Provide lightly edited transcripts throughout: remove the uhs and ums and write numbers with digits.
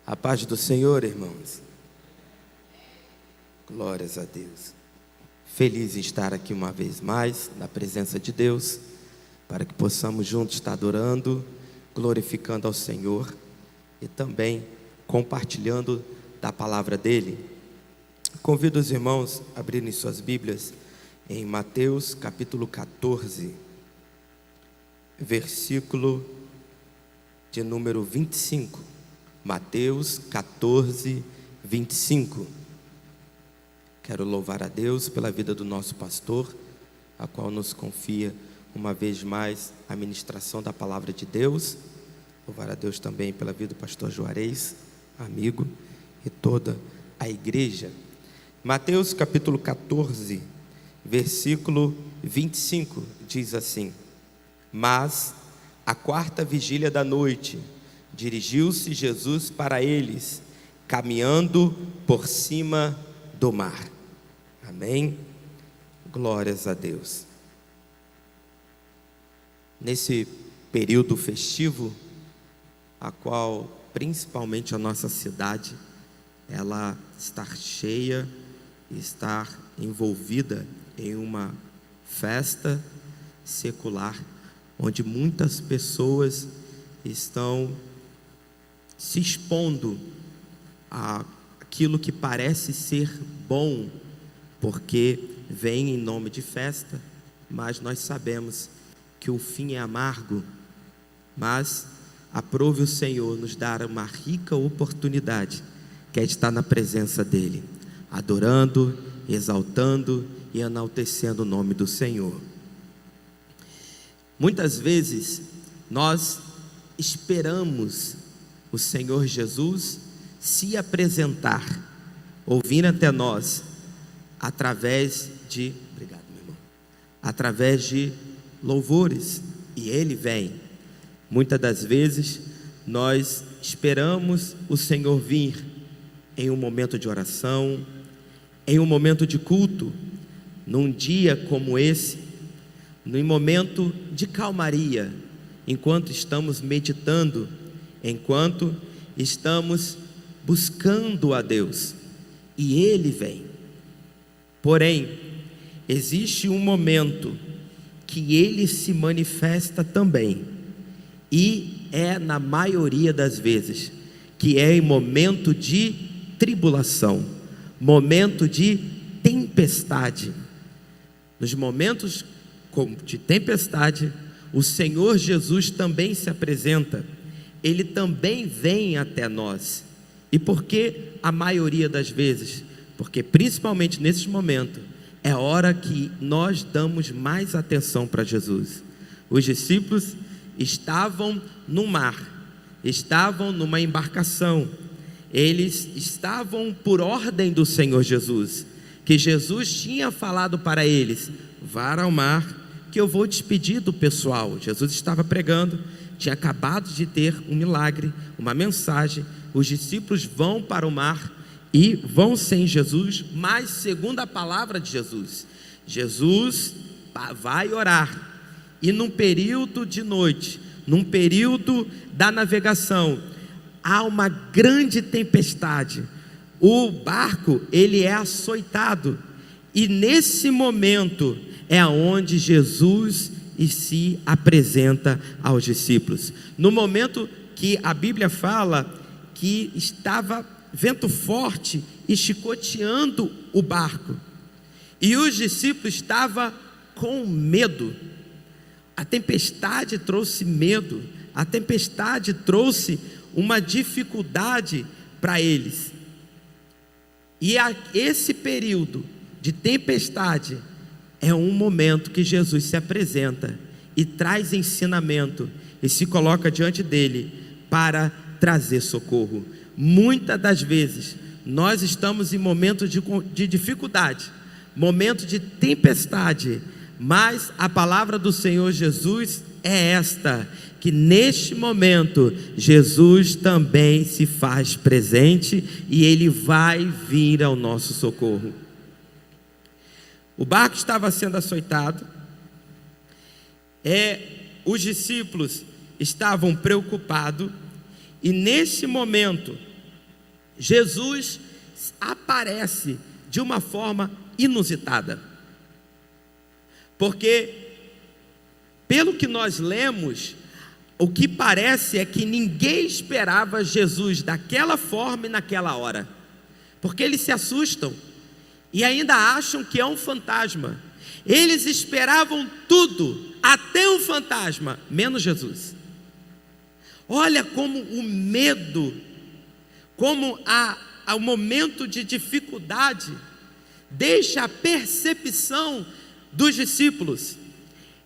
A paz do Senhor, irmãos. Glórias a Deus. Feliz em estar aqui uma vez mais, na presença de Deus, para que possamos juntos estar adorando, glorificando ao Senhor e também compartilhando da palavra dEle. Convido os irmãos a abrirem suas Bíblias em Mateus capítulo 14, versículo de número 25. Mateus 14, 25. Quero louvar a Deus pela vida do nosso pastor, a qual nos confia uma vez mais a ministração da palavra de Deus. Louvar a Deus também pela vida do pastor Juarez, amigo, e toda a igreja. Mateus capítulo 14, versículo 25, diz assim: Mas, à quarta vigília da noite, dirigiu-se Jesus para eles, caminhando por cima do mar. Amém? Glórias a Deus. Nesse período festivo, a qual principalmente a nossa cidade, ela está cheia, está envolvida em uma festa secular, onde muitas pessoas estão se expondo àquilo que parece ser bom, porque vem em nome de festa, mas nós sabemos que o fim é amargo. Mas aprove o Senhor nos dar uma rica oportunidade, que é de estar na presença dEle, adorando, exaltando e enaltecendo o nome do Senhor. Muitas vezes nós esperamos o Senhor Jesus se apresentar, ouvir até nós, através de, obrigado, meu irmão, através de louvores, e Ele vem. Muitas das vezes nós esperamos o Senhor vir em um momento de oração, em um momento de culto, num dia como esse, num momento de calmaria, enquanto estamos meditando, enquanto estamos buscando a Deus, e Ele vem. Porém, existe um momento que Ele se manifesta também, e é na maioria das vezes, que é em momento de tribulação, momento de tempestade. Nos momentos de tempestade, o Senhor Jesus também se apresenta, Ele também vem até nós. E por que a maioria das vezes? Porque principalmente nesses momentos, é hora que nós damos mais atenção para Jesus. Os discípulos estavam no mar, estavam numa embarcação, eles estavam por ordem do Senhor Jesus, que Jesus tinha falado para eles: vá ao mar, que eu vou despedir do pessoal. Jesus estava pregando, tinha acabado de ter um milagre, uma mensagem. Os discípulos vão para o mar e vão sem Jesus, mas segundo a palavra de Jesus, Jesus vai orar, e num período de noite, num período da navegação, há uma grande tempestade, o barco ele é açoitado, e nesse momento é onde Jesus se apresenta aos discípulos. No momento que a Bíblia fala que estava vento forte e chicoteando o barco, e os discípulos estavam com medo. A tempestade trouxe medo, a tempestade trouxe uma dificuldade para eles. E esse período de tempestade é um momento que Jesus se apresenta e traz ensinamento e se coloca diante dele para trazer socorro. Muitas das vezes nós estamos em momentos de dificuldade, momento de tempestade, mas a palavra do Senhor Jesus é esta, que neste momento Jesus também se faz presente e Ele vai vir ao nosso socorro. O barco estava sendo açoitado, os discípulos estavam preocupados, e nesse momento Jesus aparece de uma forma inusitada, porque, pelo que nós lemos, o que parece é que ninguém esperava Jesus daquela forma e naquela hora, porque eles se assustam e ainda acham que é um fantasma. Eles esperavam tudo, até um fantasma, menos Jesus. Olha como o medo, como o momento de dificuldade deixa a percepção dos discípulos.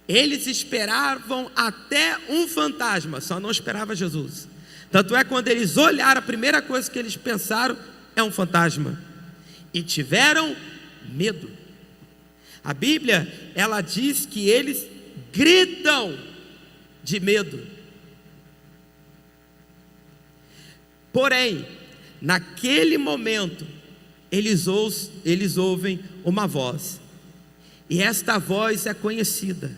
Eles esperavam até um fantasma, só não esperava Jesus. Tanto é que quando eles olharam, a primeira coisa que eles pensaram é um fantasma, e tiveram medo. A Bíblia, ela diz que eles gritam de medo. Porém, naquele momento, eles ouvem uma voz, e esta voz é conhecida,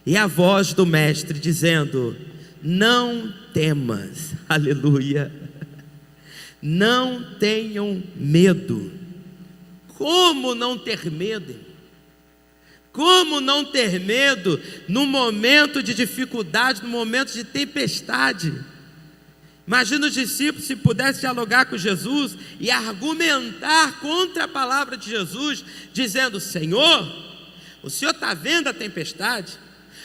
e a voz do Mestre dizendo: não temas, aleluia, não tenham medo. Como não ter medo? Como não ter medo no momento de dificuldade, no momento de tempestade? Imagina os discípulos se pudessem dialogar com Jesus e argumentar contra a palavra de Jesus, dizendo: Senhor, o Senhor está vendo a tempestade?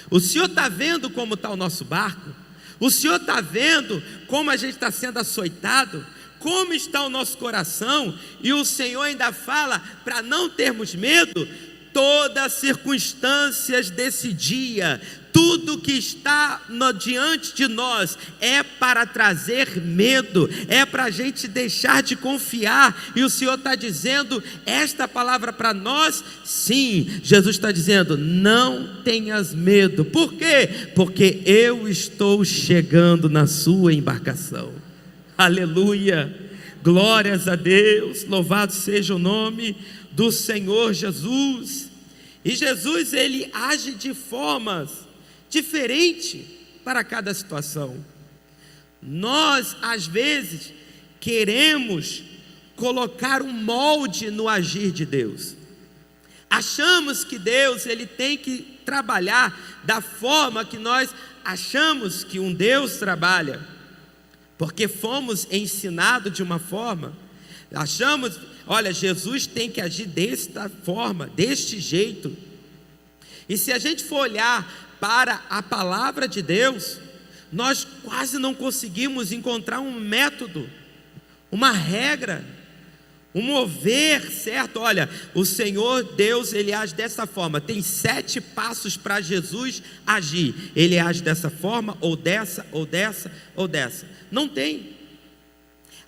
O Senhor está vendo como está o nosso barco? O Senhor está vendo como a gente está sendo açoitado? Como está o nosso coração? E o Senhor ainda fala para não termos medo. Todas as circunstâncias desse dia, tudo que está diante de nós é para trazer medo, é para a gente deixar de confiar. E o Senhor está dizendo esta palavra para nós. Sim, Jesus está dizendo: não tenhas medo. Por quê? Porque eu estou chegando na sua embarcação. Aleluia, glórias a Deus, louvado seja o nome do Senhor Jesus. E Jesus, ele age de formas diferentes para cada situação. Nós, às vezes, queremos colocar um molde no agir de Deus. Achamos que Deus, ele tem que trabalhar da forma que nós achamos que um Deus trabalha, porque fomos ensinados de uma forma. Achamos, olha, Jesus tem que agir desta forma, deste jeito. E se a gente for olhar para a palavra de Deus, nós quase não conseguimos encontrar um método, uma regra, um mover certo. Olha, o Senhor Deus, ele age dessa forma. Tem 7 passos para Jesus agir. Ele age dessa forma, ou dessa, ou dessa, ou dessa. Não tem.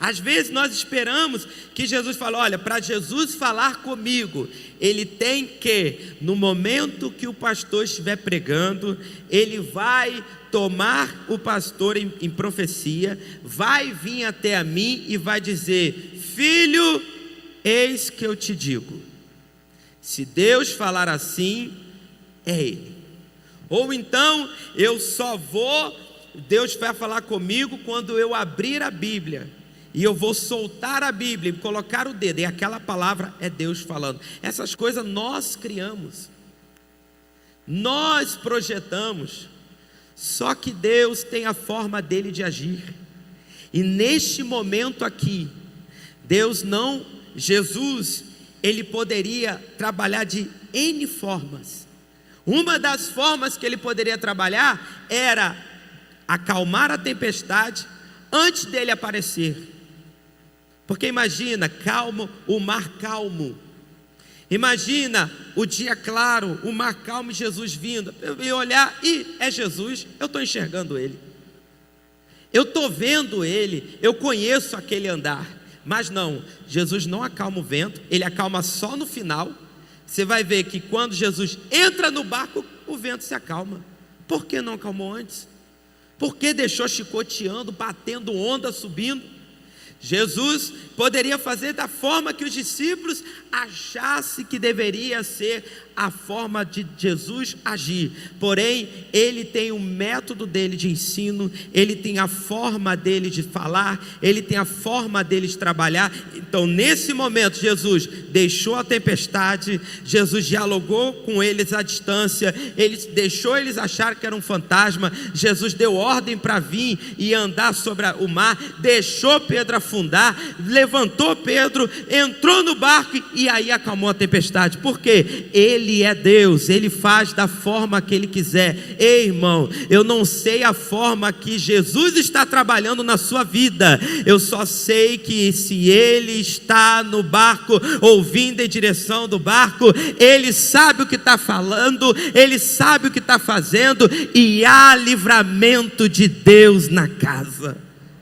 Às vezes nós esperamos que Jesus fale: olha, para Jesus falar comigo, ele tem que, no momento que o pastor estiver pregando, ele vai tomar o pastor em profecia, vai vir até a mim e vai dizer: filho, eis que eu te digo. Se Deus falar assim, é Ele. Ou então, Deus vai falar comigo quando eu abrir a Bíblia, e eu vou soltar a Bíblia e colocar o dedo, e aquela palavra é Deus falando. Essas coisas nós criamos, nós projetamos. Só que Deus tem a forma dele de agir. E neste momento aqui, Jesus, ele poderia trabalhar de N formas. Uma das formas que ele poderia trabalhar era acalmar a tempestade antes dele aparecer. Porque imagina, calmo, o mar calmo. Imagina o dia claro, o mar calmo e Jesus vindo. Eu olhar e é Jesus, eu estou enxergando Ele. Eu estou vendo Ele, eu conheço aquele andar. Mas não, Jesus não acalma o vento, Ele acalma só no final. Você vai ver que quando Jesus entra no barco, o vento se acalma. Por que não acalmou antes? Por que deixou chicoteando, batendo onda, subindo? Jesus poderia fazer da forma que os discípulos achassem que deveria ser a forma de Jesus agir, porém ele tem o método dele de ensino, ele tem a forma dele de falar, ele tem a forma dele de trabalhar. Então nesse momento Jesus deixou a tempestade, Jesus dialogou com eles à distância, ele deixou eles achar que era um fantasma, Jesus deu ordem para vir e andar sobre o mar, deixou Pedro afundar, levantou Pedro, entrou no barco e aí acalmou a tempestade. Por quê? Ele é Deus, ele faz da forma que ele quiser. Ei, irmão, eu não sei a forma que Jesus está trabalhando na sua vida, eu só sei que se ele está no barco, ouvindo em direção do barco, ele sabe o que está falando, ele sabe o que está fazendo, e há livramento de Deus na casa.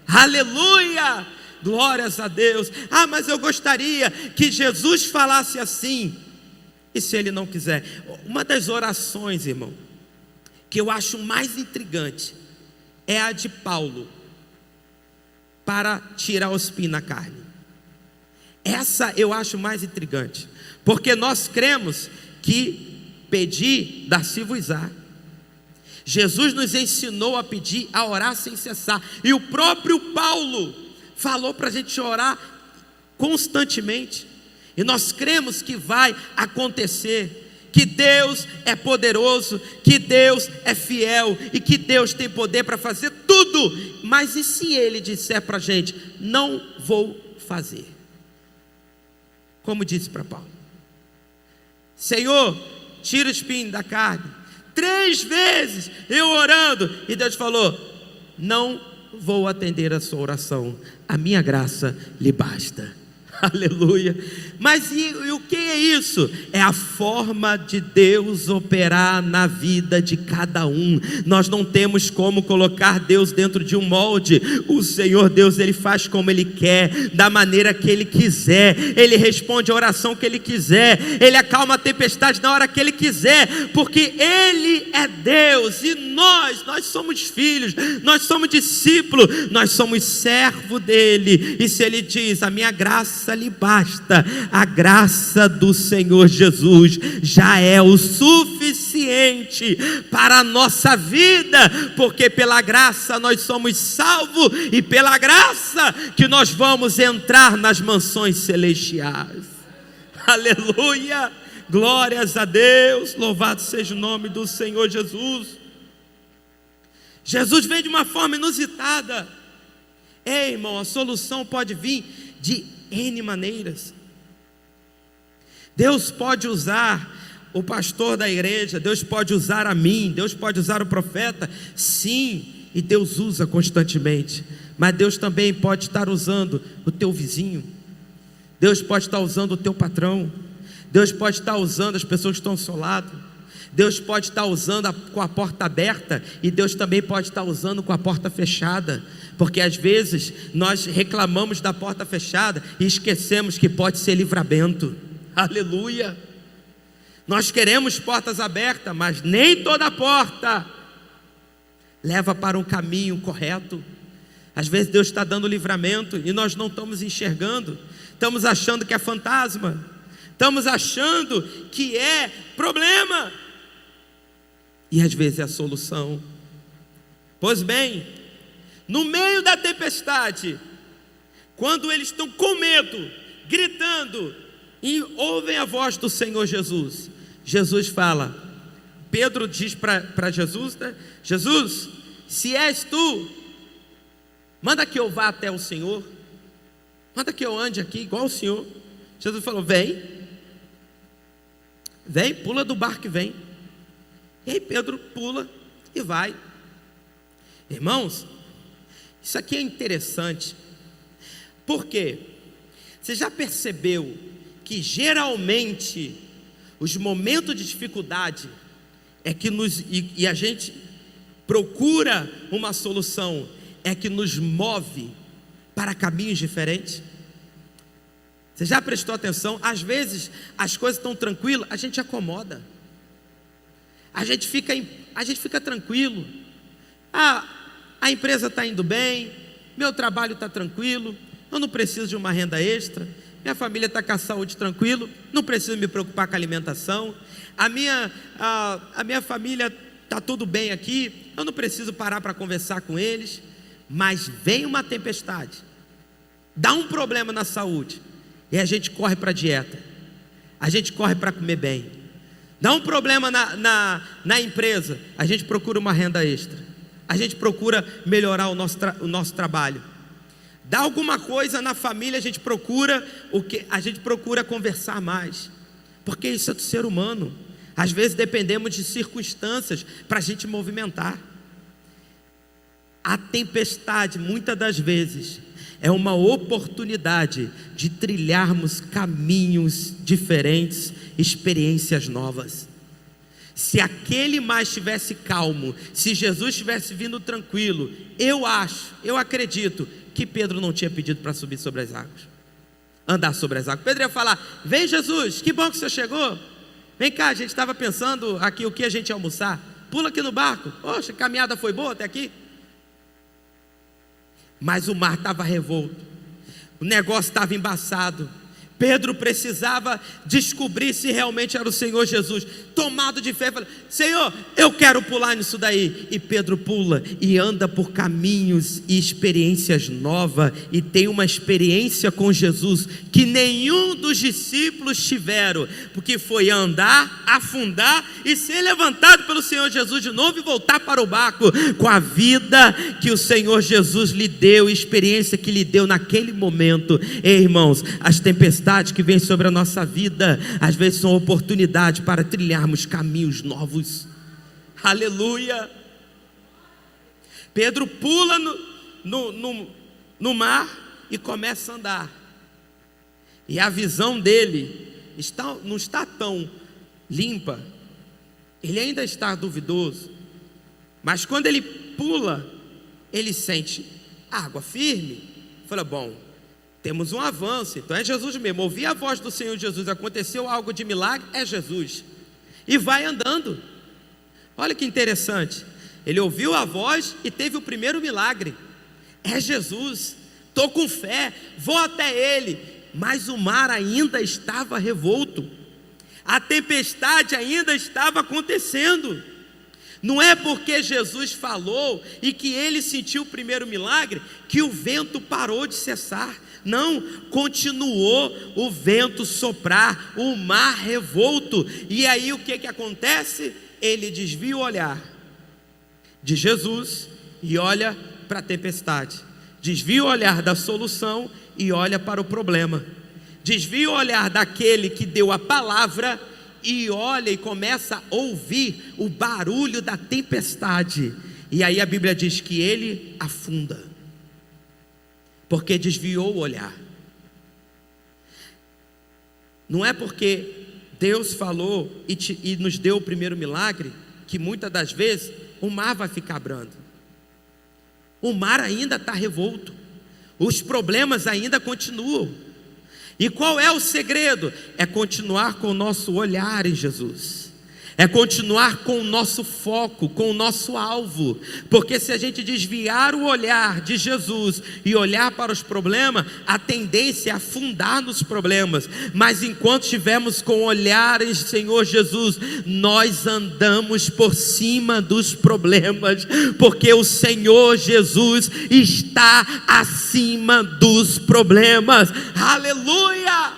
Aleluia! Glórias a Deus. Ah, mas eu gostaria que Jesus falasse assim. E se ele não quiser? Uma das orações, irmão, que eu acho mais intrigante é a de Paulo para tirar o espinho na carne. Essa eu acho mais intrigante, porque nós cremos que pedir, dar-se-vos-á. Jesus nos ensinou a pedir, a orar sem cessar, e o próprio Paulo falou para a gente orar constantemente, e nós cremos que vai acontecer, que Deus é poderoso, que Deus é fiel, e que Deus tem poder para fazer tudo. Mas e se Ele disser para a gente, não vou fazer? Como disse para Paulo, Senhor, tira o espinho da carne. 3 vezes eu orando, e Deus falou, não vou atender a sua oração, a minha graça lhe basta. Aleluia. Mas e o que é isso? É a forma de Deus operar na vida de cada um. Nós não temos como colocar Deus dentro de um molde. O Senhor Deus, Ele faz como Ele quer, da maneira que Ele quiser. Ele responde a oração que Ele quiser, Ele acalma a tempestade na hora que Ele quiser, porque Ele é Deus, e nós somos filhos, nós somos discípulos, nós somos servo dEle. E se Ele diz, a minha graça lhe basta, a graça do Senhor Jesus já é o suficiente para a nossa vida, porque pela graça nós somos salvos, e pela graça que nós vamos entrar nas mansões celestiais. Aleluia, glórias a Deus, louvado seja o nome do Senhor Jesus. Jesus veio de uma forma inusitada. Ei, irmão, a solução pode vir de N maneiras. Deus pode usar o pastor da igreja, Deus pode usar a mim, Deus pode usar o profeta, sim, e Deus usa constantemente. Mas Deus também pode estar usando o teu vizinho, Deus pode estar usando o teu patrão, Deus pode estar usando as pessoas que estão ao seu lado, Deus pode estar usando com a porta aberta, e Deus também pode estar usando com a porta fechada, porque às vezes nós reclamamos da porta fechada e esquecemos que pode ser livramento. Aleluia. Nós queremos portas abertas, mas nem toda porta leva para um caminho correto. Às vezes Deus está dando livramento e nós não estamos enxergando, estamos achando que é fantasma, estamos achando que é problema, e às vezes é a solução. Pois bem, no meio da tempestade, quando eles estão com medo, gritando, e ouvem a voz do Senhor Jesus, Jesus fala, Pedro diz para Jesus, né? Jesus, se és tu, manda que eu vá até o Senhor, manda que eu ande aqui igual o Senhor. Jesus falou, vem, pula do barco e vem. E aí Pedro pula e vai. Irmãos, isso aqui é interessante, porque você já percebeu que geralmente os momentos de dificuldade é que e a gente procura uma solução, é que nos move para caminhos diferentes? Você já prestou atenção? Às vezes as coisas estão tranquilas, a gente acomoda, a gente fica tranquilo. A empresa está indo bem, meu trabalho está tranquilo, eu não preciso de uma renda extra, minha família está com a saúde tranquilo, não preciso me preocupar com a alimentação, a minha família está tudo bem aqui, eu não preciso parar para conversar com eles. Mas vem uma tempestade, dá um problema na saúde, e a gente corre para a dieta, a gente corre para comer bem. Dá um problema na empresa, a gente procura uma renda extra, a gente procura melhorar o nosso trabalho. Dá alguma coisa na família, a gente procura conversar mais, porque isso é do ser humano. Às vezes dependemos de circunstâncias para a gente movimentar. A tempestade, muitas das vezes, é uma oportunidade de trilharmos caminhos diferentes, experiências novas. Se aquele mar estivesse calmo, se Jesus estivesse vindo tranquilo, eu acredito que Pedro não tinha pedido para subir sobre as águas, andar sobre as águas. Pedro ia falar: vem Jesus, que bom que você chegou, vem cá, a gente estava pensando aqui o que a gente ia almoçar, pula aqui no barco, poxa, a caminhada foi boa até aqui. Mas o mar estava revolto, o negócio estava embaçado. Pedro precisava descobrir se realmente era o Senhor Jesus. Tomado de fé, falou: Senhor, eu quero pular nisso daí. E Pedro pula e anda por caminhos e experiências novas, e tem uma experiência com Jesus que nenhum dos discípulos tiveram, porque foi andar, afundar e ser levantado pelo Senhor Jesus de novo e voltar para o barco com a vida que o Senhor Jesus lhe deu, experiência que lhe deu naquele momento. Ei, irmãos, as tempestades que vem sobre a nossa vida, às vezes são oportunidades para trilharmos caminhos novos. Aleluia. Pedro pula no mar e começa a andar, e a visão dele não está tão limpa, ele ainda está duvidoso, mas quando ele pula, ele sente água firme. Fala: bom, temos um avanço, então é Jesus mesmo. Ouvi a voz do Senhor Jesus, aconteceu algo de milagre, é Jesus. E vai andando. Olha que interessante, ele ouviu a voz e teve o primeiro milagre. É Jesus, estou com fé, vou até ele. Mas o mar ainda estava revolto, a tempestade ainda estava acontecendo. Não é porque Jesus falou e que ele sentiu o primeiro milagre que o vento parou de cessar. Não, continuou o vento soprar, o mar revolto. E aí o que acontece? Ele desvia o olhar de Jesus e olha para a tempestade. Desvia o olhar da solução e olha para o problema. Desvia o olhar daquele que deu a palavra e olha e começa a ouvir o barulho da tempestade. E aí a Bíblia diz que ele afunda, porque desviou o olhar. Não é porque Deus falou e nos deu o primeiro milagre que muitas das vezes o mar vai ficar brando. O mar ainda está revolto, os problemas ainda continuam. E qual é o segredo? É continuar com o nosso olhar em Jesus, é continuar com o nosso foco, com o nosso alvo. Porque se a gente desviar o olhar de Jesus e olhar para os problemas, a tendência é afundar nos problemas. Mas enquanto estivermos com o olhar em Senhor Jesus, nós andamos por cima dos problemas, porque o Senhor Jesus está acima dos problemas. Aleluia!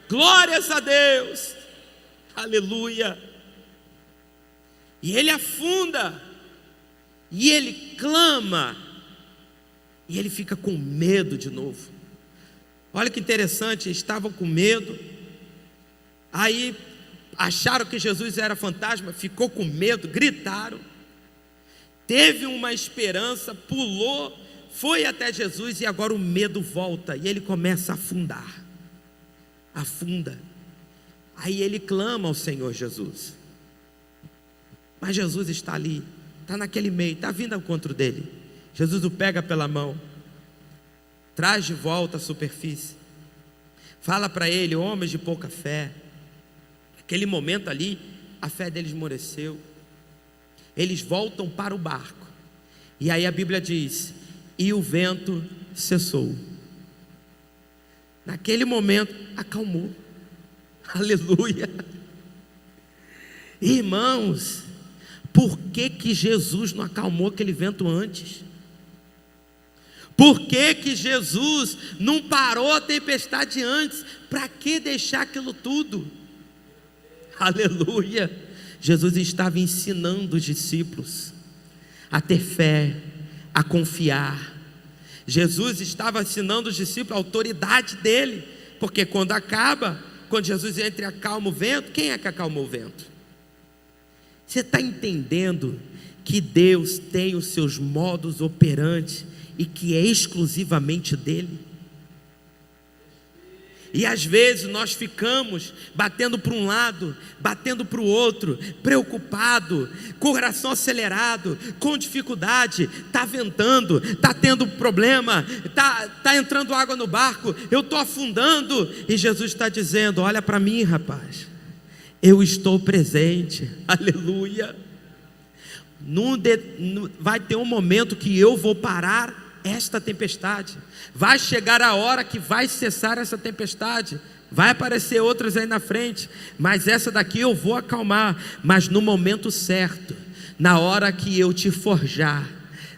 Glórias a Deus! Aleluia. E ele afunda, e ele clama, e ele fica com medo de novo. Olha que interessante, estavam com medo, aí acharam que Jesus era fantasma, ficou com medo, gritaram, teve uma esperança, pulou, foi até Jesus, e agora o medo volta, e ele começa a afundar, afunda. Aí ele clama ao Senhor Jesus, mas Jesus está ali, está naquele meio, está vindo ao encontro dele. Jesus o pega pela mão, traz de volta à superfície, fala para ele: homens de pouca fé. Naquele momento ali, a fé deles esmoreceu, eles voltam para o barco, e aí a Bíblia diz: e o vento cessou. naquele momento, acalmou. Aleluia. Irmãos, por que Jesus não acalmou aquele vento antes? Por que Jesus não parou a tempestade antes? Para que deixar aquilo tudo? Aleluia. Jesus estava ensinando os discípulos a ter fé, a confiar. Jesus estava ensinando os discípulos a autoridade dele, porque quando Jesus entra e acalma o vento, quem é que acalmou o vento? Você está entendendo que Deus tem os seus modus operandi e que é exclusivamente dele? E às vezes nós ficamos batendo para um lado, batendo para o outro, preocupado, coração acelerado, com dificuldade, está ventando, está tendo problema, está entrando água no barco, eu estou afundando, e Jesus está dizendo: olha para mim, rapaz, eu estou presente. Aleluia. Vai ter um momento que eu vou parar esta tempestade, vai chegar a hora que vai cessar essa tempestade, vai aparecer outras aí na frente, mas essa daqui eu vou acalmar, mas no momento certo, na hora que eu te forjar,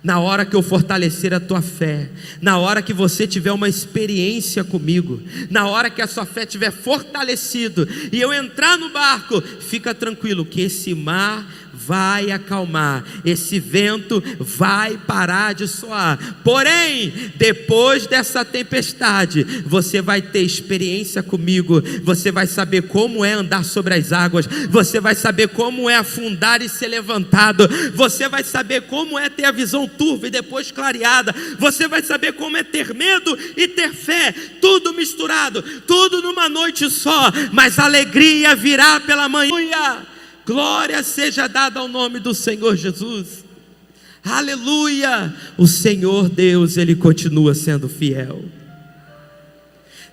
na hora que eu fortalecer a tua fé, na hora que você tiver uma experiência comigo, na hora que a sua fé estiver fortalecido, e eu entrar no barco, fica tranquilo que esse mar vai acalmar, esse vento vai parar de soar. Porém, depois dessa tempestade, você vai ter experiência comigo, você vai saber como é andar sobre as águas, você vai saber como é afundar e ser levantado, você vai saber como é ter a visão turva e depois clareada, você vai saber como é ter medo e ter fé, tudo misturado, tudo numa noite só, mas a alegria virá pela manhã. Glória seja dada ao nome do Senhor Jesus. Aleluia. O Senhor Deus, Ele continua sendo fiel.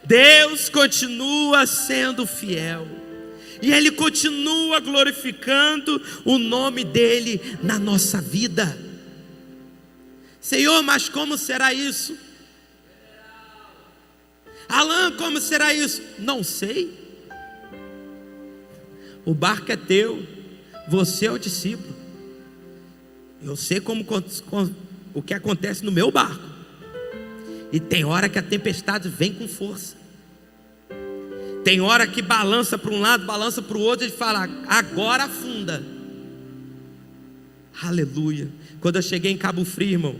Deus continua sendo fiel, e Ele continua glorificando o nome dEle na nossa vida. Senhor, mas como será isso? Alain, como será isso? Não sei. O barco é teu, você é o discípulo. Eu sei o que acontece no meu barco. E tem hora que a tempestade vem com força. Tem hora que balança para um lado, balança para o outro, e fala: agora afunda. Aleluia. Quando eu cheguei em Cabo Frio, irmão,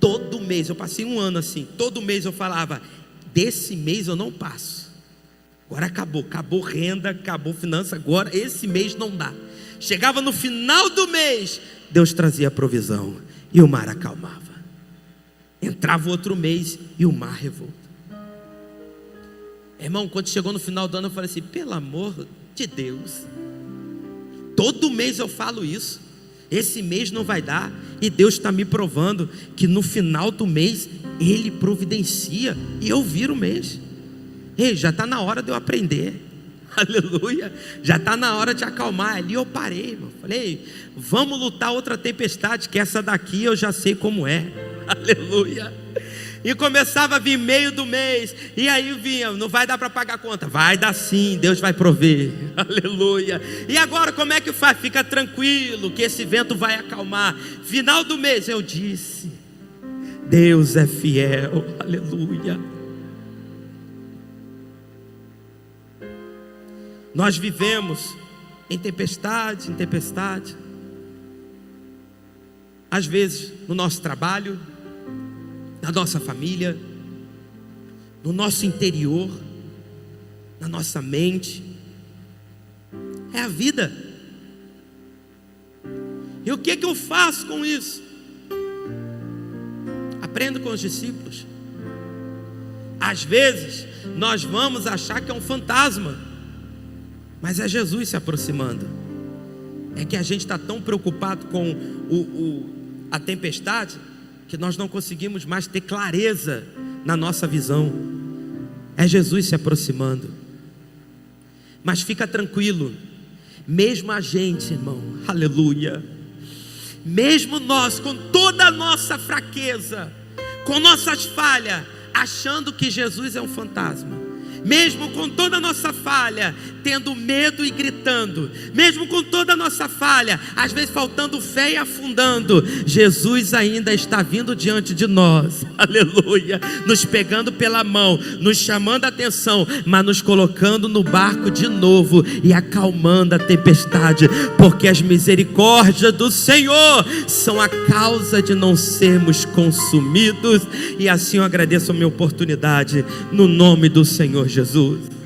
todo mês, eu passei um ano assim, todo mês eu falava: desse mês eu não passo. Agora acabou renda, acabou finança, agora esse mês não dá. Chegava no final do mês, Deus trazia a provisão e o mar acalmava. Entrava outro mês e o mar revolta. Irmão, quando chegou no final do ano, eu falei assim: pelo amor de Deus, todo mês eu falo isso, esse mês não vai dar, e Deus está me provando que no final do mês Ele providencia, e eu viro o mês. Ei, já está na hora de eu aprender. Aleluia. Já está na hora de acalmar. Ali eu parei, irmão. Falei: vamos lutar outra tempestade, que essa daqui eu já sei como é. Aleluia. E começava a vir meio do mês, e aí vinha: não vai dar para pagar a conta. Vai dar sim, Deus vai prover. Aleluia. E agora como é que faz? Fica tranquilo que esse vento vai acalmar. Final do mês eu disse: Deus é fiel. Aleluia. Nós vivemos em tempestade, às vezes no nosso trabalho, na nossa família, no nosso interior, na nossa mente. É a vida. E o que eu faço com isso? Aprendo com os discípulos. Às vezes nós vamos achar que é um fantasma, mas é Jesus se aproximando. É que a gente está tão preocupado com a tempestade, que nós não conseguimos mais ter clareza na nossa visão. É Jesus se aproximando. Mas fica tranquilo, mesmo a gente, irmão, aleluia, mesmo nós com toda a nossa fraqueza, com nossas falhas, achando que Jesus é um fantasma, mesmo com toda a nossa falha, tendo medo e gritando, mesmo com toda a nossa falha, às vezes faltando fé e afundando, Jesus ainda está vindo diante de nós, aleluia, nos pegando pela mão, nos chamando a atenção, mas nos colocando no barco de novo e acalmando a tempestade, porque as misericórdias do Senhor são a causa de não sermos consumidos. E assim eu agradeço a minha oportunidade, no nome do Senhor Jesus.